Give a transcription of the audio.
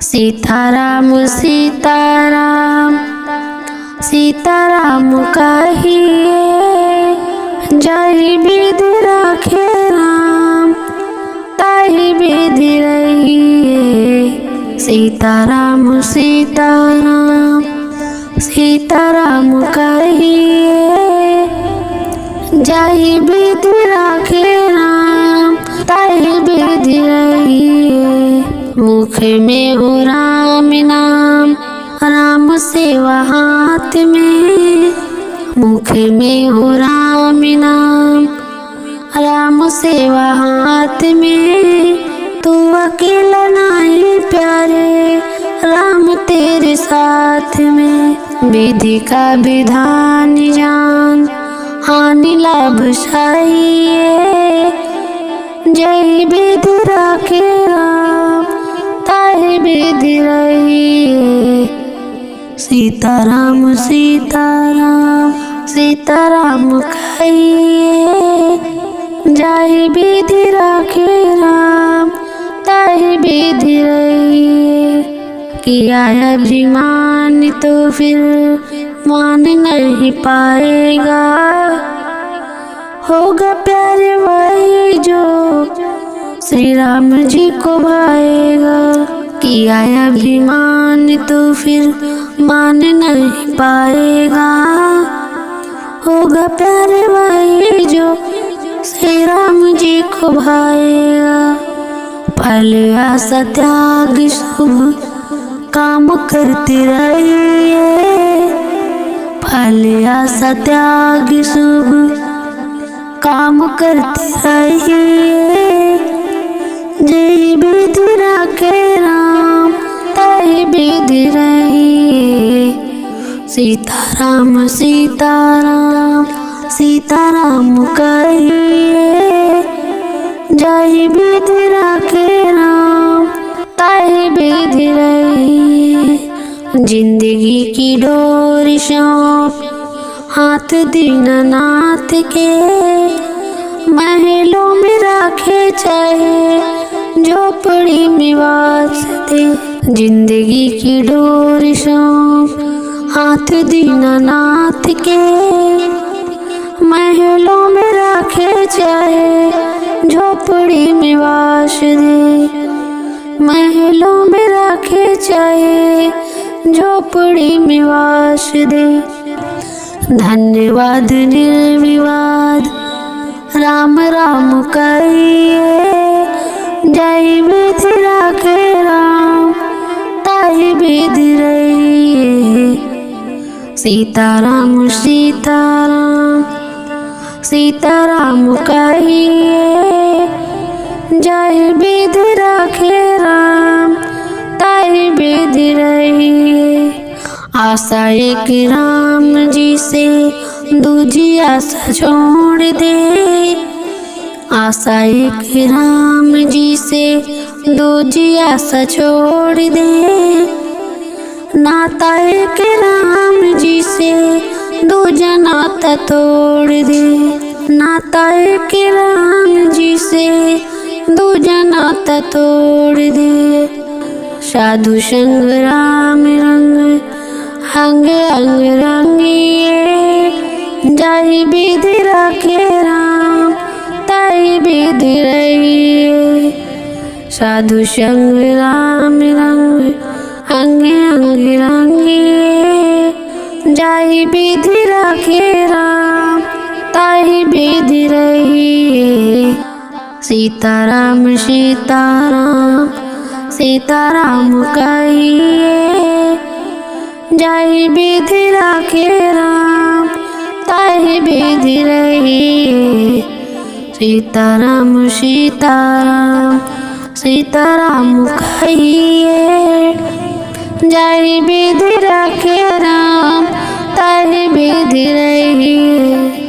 सीताराम सीताराम सीताराम कहिए, जय विधि रखे राम ताहि विधि रहिए। सीताराम सीताराम सीताराम कहिए, जय विधि रखे राम ताहि विधि रहिए। मुख में हो राम नाम, राम सेवा हाथ में। मुख में हो राम नाम, राम सेवा हाथ में। तू अकेला नहीं प्यारे, राम तेरे साथ में। विधि का विधान जान, हानि लाभ चाहिए। जय विधि रखे राम ताहि विधि रहिए। सीताराम सीताराम सीताराम कहिए, जय विधि रखे राम ताहि विधि रहिए। किया अभिमान तो फिर मान नहीं पाएगा, होगा प्यारे वही जो श्री राम जी को भाएगा। किया अभिमान तो फिर मान नहीं पाएगा, होगा प्यारे वही जो श्री राम जी को भाएगा। फल आशा त्याग शुभ काम करते रहिए। फल आशा त्याग शुभ काम करते रहिए। जय विधि रखे राम ताहि विधि रहिए। सीताराम सीताराम सीताराम कहिए, जय विधि रखे राम ताहि विधि रहिए। जिंदगी की डोर सौंप हाथ दीननाथ के, महलों में रखे चाहे झोपड़ी में वास दे। जिंदगी की डोर सौंप हाथ दीननाथ के, महलों में रखे चाहे झोपड़ी में वास दे। महलों में रखे चाहे झोपड़ी में वास दे। धन्यवाद निर्विवाद राम राम कहिए, जय विधि रखे राम ताहि विधि रहिए। सीताराम सीताराम सीताराम कहिए, जय विधि रखे राम ताहि विधि रहिए। आशा एक राम जी से दूजी आशा छोड़ दे। आशा एक राम जी से दूजी आशा छोड़ दे। नाता एक राम जी से दूजा नाता तोड़ दे। नाता एक राम जी से दूजा नाता तोड़ दे। साधु संग राम रंग अंग अंग रंगिए, जय विधि रखे राम ताहि विधि रहिए। साधु संग राम रंग अंग अंग रंगिए, जय विधि रखे राम ताहि विधि रहिए। सीताराम सीताराम सीताराम कहिए, जय विधि रखे राम ताहि विधि रहिए। सीताराम सीताराम सीताराम कहिए, जय विधि रखे राम ताहि विधि रहिए।